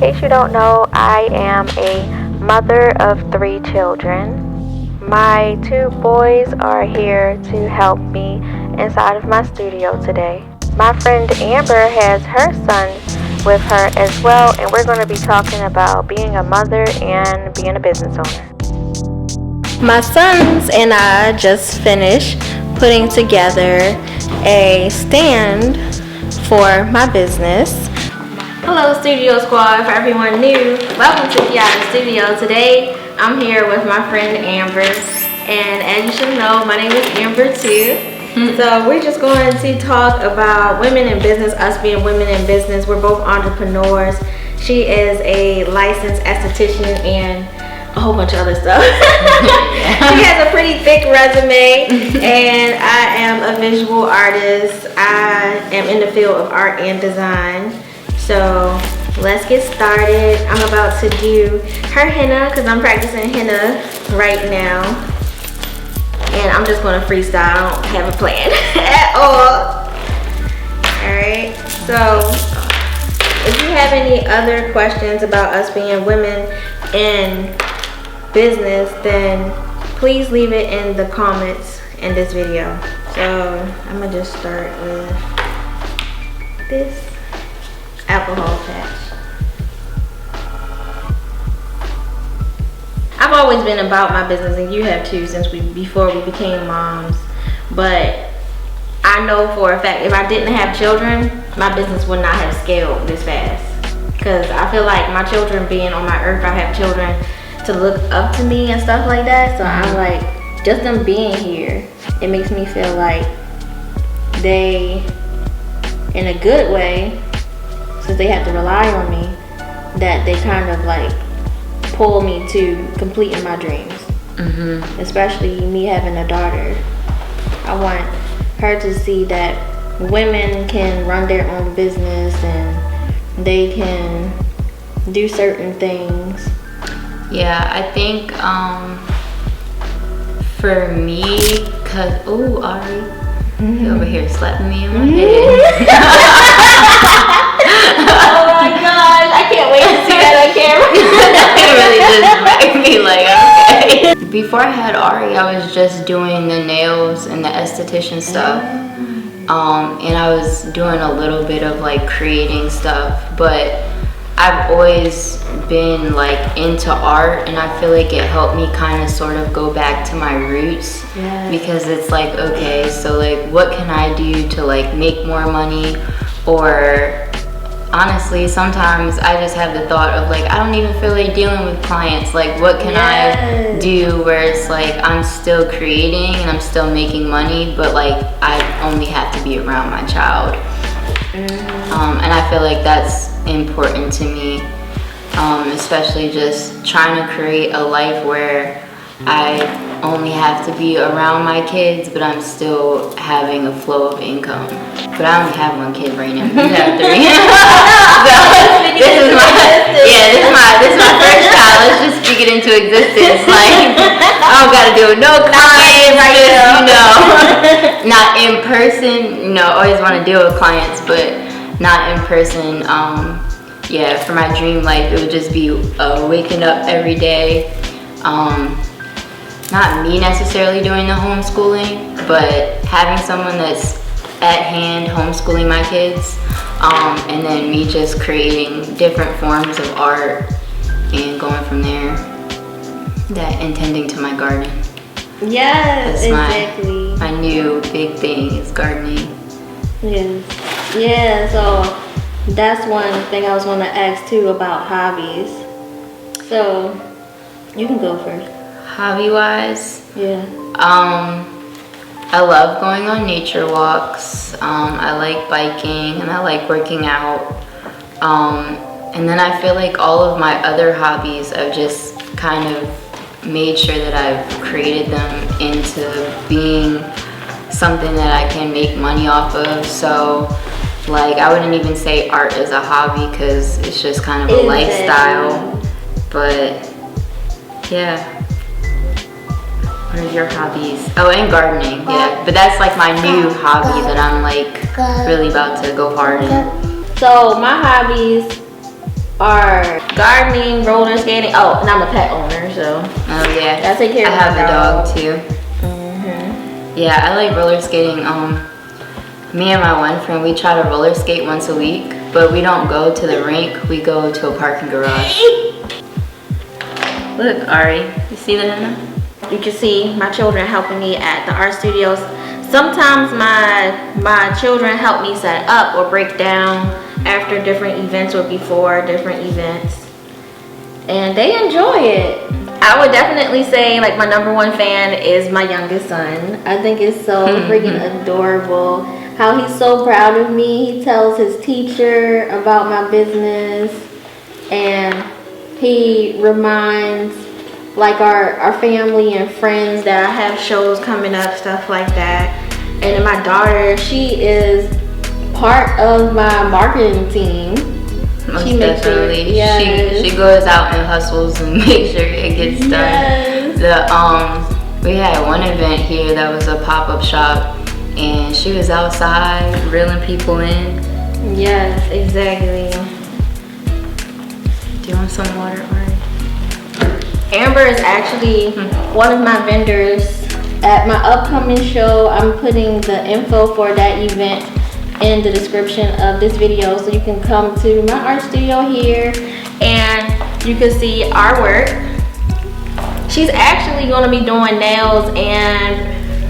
case you don't know, I am a mother of 3 children. My 2 boys are here to help me inside of my studio today. My friend Amber has her son with her as well, and we're going to be talking about being a mother and being a business owner. My sons and I just finished putting together a stand for my business. Hello Studio Squad, for everyone new, welcome to the Studio. Today I'm here with my friend Amber, and as you should know, my name is Amber too. So we're just going to talk about women in business, us being women in business. We're both entrepreneurs. She is a licensed esthetician and a whole bunch of other stuff. She has a pretty thick resume, and I am a visual artist. I am in the field of art and design. So let's get started. I'm about to do her henna because I'm practicing henna right now. And I'm just gonna freestyle. I don't have a plan at all. Alright, so if you have any other questions about us being women in business, then please leave it in the comments in this video. So I'm gonna just start with this alcohol patch. I've always been about my business, and you have too, since before we became moms. But I know for a fact if I didn't have children, my business would not have scaled this fast. Because I feel like my children being on my earth, I have children to look up to me and stuff like that. So I'm like, just them being here, it makes me feel like they, in a good way, since they have to rely on me, that they kind of like pull me to completing my dreams. Especially me having a daughter. I want her to see that women can run their own business and they can do certain things. Yeah, I think for me, cause Ari, you over here slapping me in my head. Oh my gosh, I can't wait to see that on camera. It really just made me like, okay. Before I had Ari, I was just doing the nails and the esthetician stuff. And I was doing a little bit of like creating stuff, but I've always been like into art, and I feel like it helped me kind of sort of go back to my roots. Because it's like, okay, so like what can I do to like make more money? Or honestly, sometimes I just have the thought of like, I don't even feel like dealing with clients. Like, what can I do where it's like I'm still creating and I'm still making money, but like I only have to be around my child. And I feel like that's important to me, especially just trying to create a life where I only have to be around my kids, but I'm still having a flow of income. But I only have 1 kid right now. You have 3. So this is my first child. Let's just speak it into existence. Like, I don't gotta deal with no clients, not in person. Always want to deal with clients, but not in person. Yeah, for my dream life, it would just be waking up every day. Not me necessarily doing the homeschooling, but having someone that's at hand homeschooling my kids, and then me just creating different forms of art and going from there. That and tending to my garden. Yes, that's exactly. My new big thing is gardening. Yes. Yeah, so that's one thing I was going to ask too about hobbies. So you can go first. Hobby-wise? Yeah. I love going on nature walks. I like biking and I like working out. And then I feel like all of my other hobbies, I've just kind of made sure that I've created them into being something that I can make money off of. So like, I wouldn't even say art is a hobby because it's just kind of a lifestyle. But yeah. What are your hobbies? Oh, and gardening, yeah. But that's like my new hobby that I'm like really about to go hard in. So my hobbies are gardening, roller skating. Oh, and I'm a pet owner, so. Oh yeah. I take care of I have my a dog too. Mm-hmm. Yeah, I like roller skating. Me and my one friend, we try to roller skate once a week, but we don't go to the rink. We go to a parking garage. Look, Ari, you see the henna? You can see my children helping me at the art studios. Sometimes my children help me set up or break down after different events or before different events, and they enjoy it. I would definitely say like my number one fan is my youngest son. I think it's so freaking adorable how he's so proud of me. He tells his teacher about my business, and he reminds like our family and friends that I have shows coming up, stuff like that. And then my daughter, she is part of my marketing team. Most She makes sure, definitely. yes. She goes out and hustles and makes sure it gets done. Yes. We had one event here that was a pop-up shop, and she was outside reeling people in. Yes, exactly. Do you want some water, Ari? Amber is actually one of my vendors at my upcoming show. I'm putting the info for that event in the description of this video, so you can come to my art studio here and you can see our work. She's actually going to be doing nails and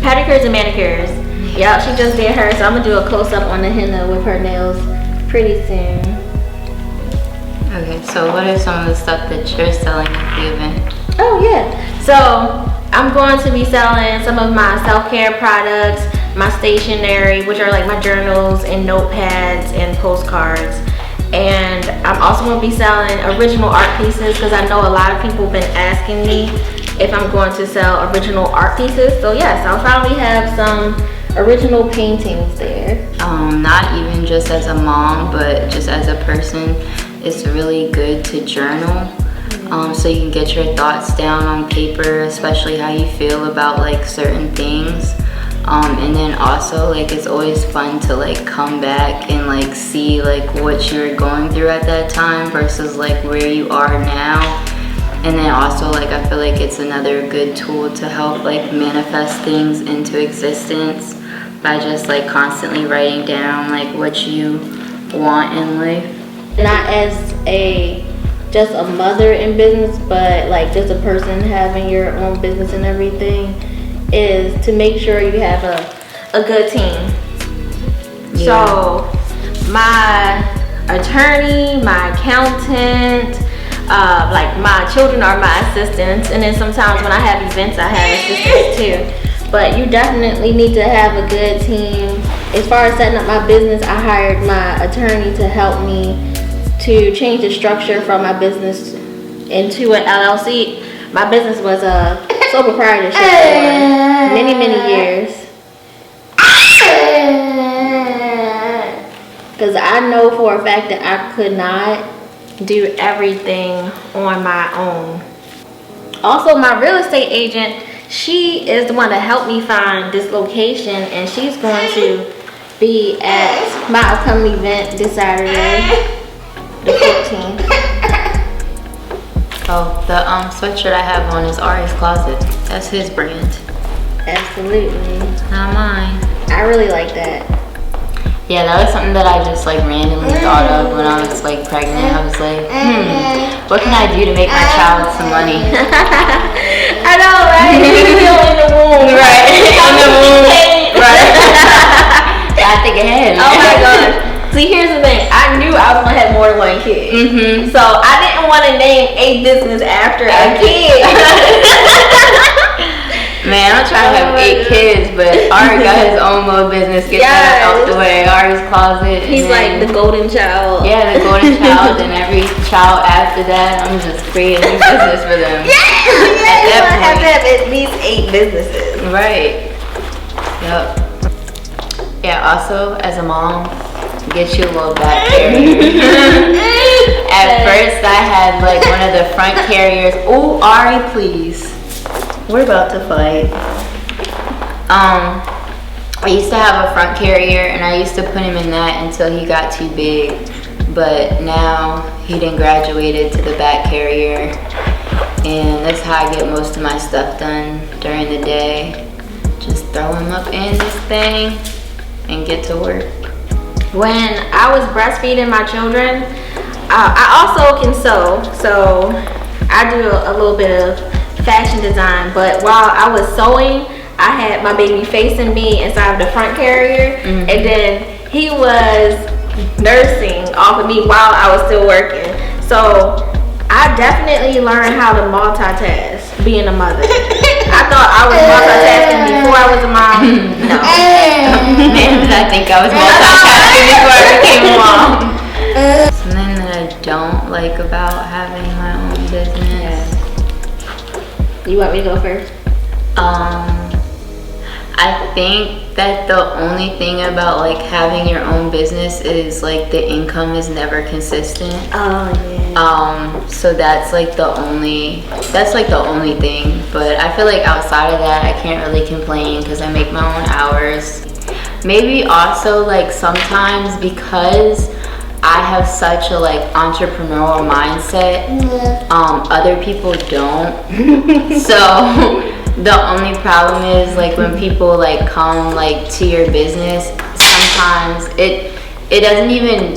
pedicures and manicures. Yep, she just did hers, so I'm going to do a close-up on the henna with her nails pretty soon. Okay, so what are some of the stuff that you're selling at the event? Oh yeah, so I'm going to be selling some of my self-care products, my stationery, which are like my journals and notepads and postcards. And I'm also going to be selling original art pieces, because I know a lot of people have been asking me if I'm going to sell original art pieces. So yes, I'll probably have some original paintings there. Not even just as a mom, but just as a person, it's really good to journal. So you can get your thoughts down on paper, especially how you feel about like certain things. And then also like it's always fun to like come back and like see like what you're going through at that time versus like where you are now. And then also like I feel like it's another good tool to help like manifest things into existence by just like constantly writing down like what you want in life. Not as just a mother in business, but like just a person having your own business and everything, is to make sure you have a good team. Yeah. So my attorney, my accountant, like my children are my assistants, and then sometimes when I have events I have assistants too. But you definitely need to have a good team. As far as setting up my business, I hired my attorney to help me to change the structure from my business into an LLC. My business was a sole proprietorship for many, many years. Because I know for a fact that I could not do everything on my own. Also, my real estate agent, she is the one that helped me find this location, and she's going to be at my upcoming event this Saturday, the 14th. Oh, the sweatshirt I have on is Ari's Closet. That's his brand. Absolutely. Not mine. I really like that. Yeah, that was something that I just like randomly thought of when I was like pregnant. I was like, what can I do to make my child some money? I know, right? You're still in the womb. Right. In the womb. Right. Gotta think ahead. Oh my gosh. See, here's the thing. I knew I was gonna have more than one kid. So I didn't want to name a business after a kid. Man, I'm trying to have 8 kids, but Ari got his own little business. Get that out the way. Ari's Closet. He's like the golden child. Yeah, the golden child, and every child after that, I'm just creating a new business for them. Yeah, you want to have at least 8 businesses. Right. Yep. Yeah, also, as a mom, get you a little back carrier. At first, I had like one of the front carriers. Oh, Ari, please. We're about to fight. I used to have a front carrier, and I used to put him in that until he got too big. but now he done graduated to the back carrier, and that's how I get most of my stuff done during the day. Just throw him up in this thing and get to work. When I was breastfeeding my children, I also can sew, so I do a little bit of fashion design. But while I was sewing, I had my baby facing me inside of the front carrier, and then he was nursing off of me while I was still working. So I definitely learned how to multitask being a mother. I thought I was multitasking before I was a mom. No. Man, did I think I was multitasking before I became a mom. Something that I don't like about having my own business. You want me to go first? I think that the only thing about like having your own business is like the income is never consistent. Oh yeah. So that's like the only thing. But I feel like outside of that, I can't really complain because I make my own hours. Maybe also like sometimes because I have such a like entrepreneurial mindset, other people don't. So the only problem is like when people like come like to your business, sometimes it doesn't even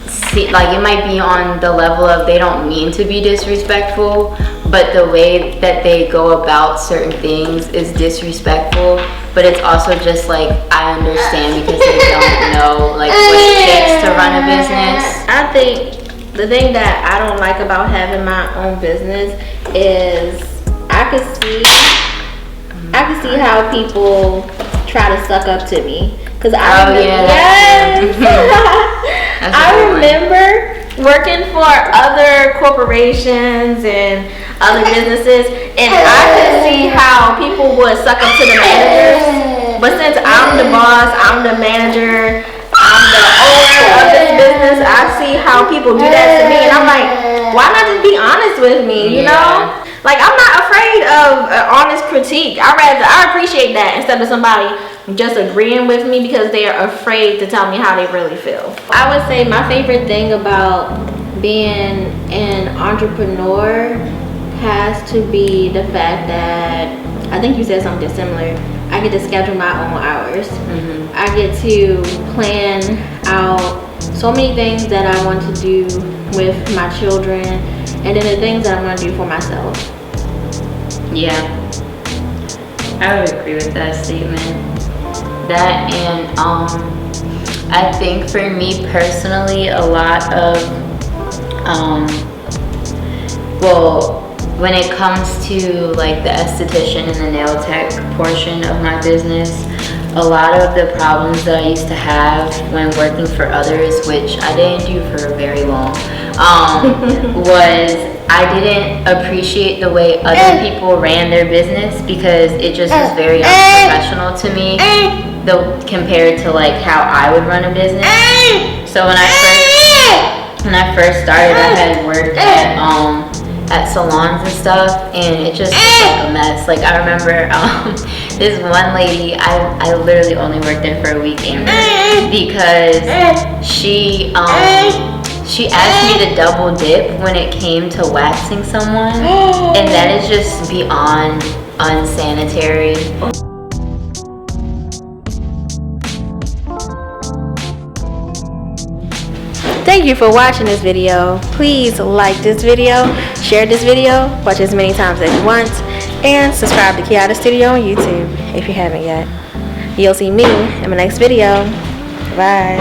see, like it might be on the level of they don't mean to be disrespectful, but the way that they go about certain things is disrespectful. But it's also just like I understand because they don't know like what it takes to run a business. I think the thing that I don't like about having my own business is I can see how people try to suck up to me. Cause I remember working for other corporations and other businesses, and I could see how people would suck up to the managers. But since I'm the boss, I'm the manager, I'm the owner of this business, I see how people do that to me, and I'm like, why not just be honest with me, you know? Like, I'm not afraid of an honest critique. I appreciate that instead of somebody just agreeing with me because they are afraid to tell me how they really feel. I would say my favorite thing about being an entrepreneur has to be the fact that, I think you said something similar, I get to schedule my own hours. I get to plan out so many things that I want to do with my children, and then the things that I'm going to do for myself. Yeah, I would agree with that statement. That and I think for me personally, a lot of when it comes to like the esthetician and the nail tech portion of my business, a lot of the problems that I used to have when working for others, which I didn't do for very long, was I didn't appreciate the way other people ran their business because it just was very unprofessional to me, though compared to like how I would run a business. So when I first started, I had worked at salons and stuff, and it just was like a mess. Like I remember this one lady, I literally only worked there for a week, Amber, because she asked me to double dip when it came to waxing someone, and that is just beyond unsanitary. Thank you for watching this video. Please like this video, share this video, watch as many times as you want, and subscribe to Kiata Studio on YouTube if you haven't yet. You'll see me in my next video. Bye.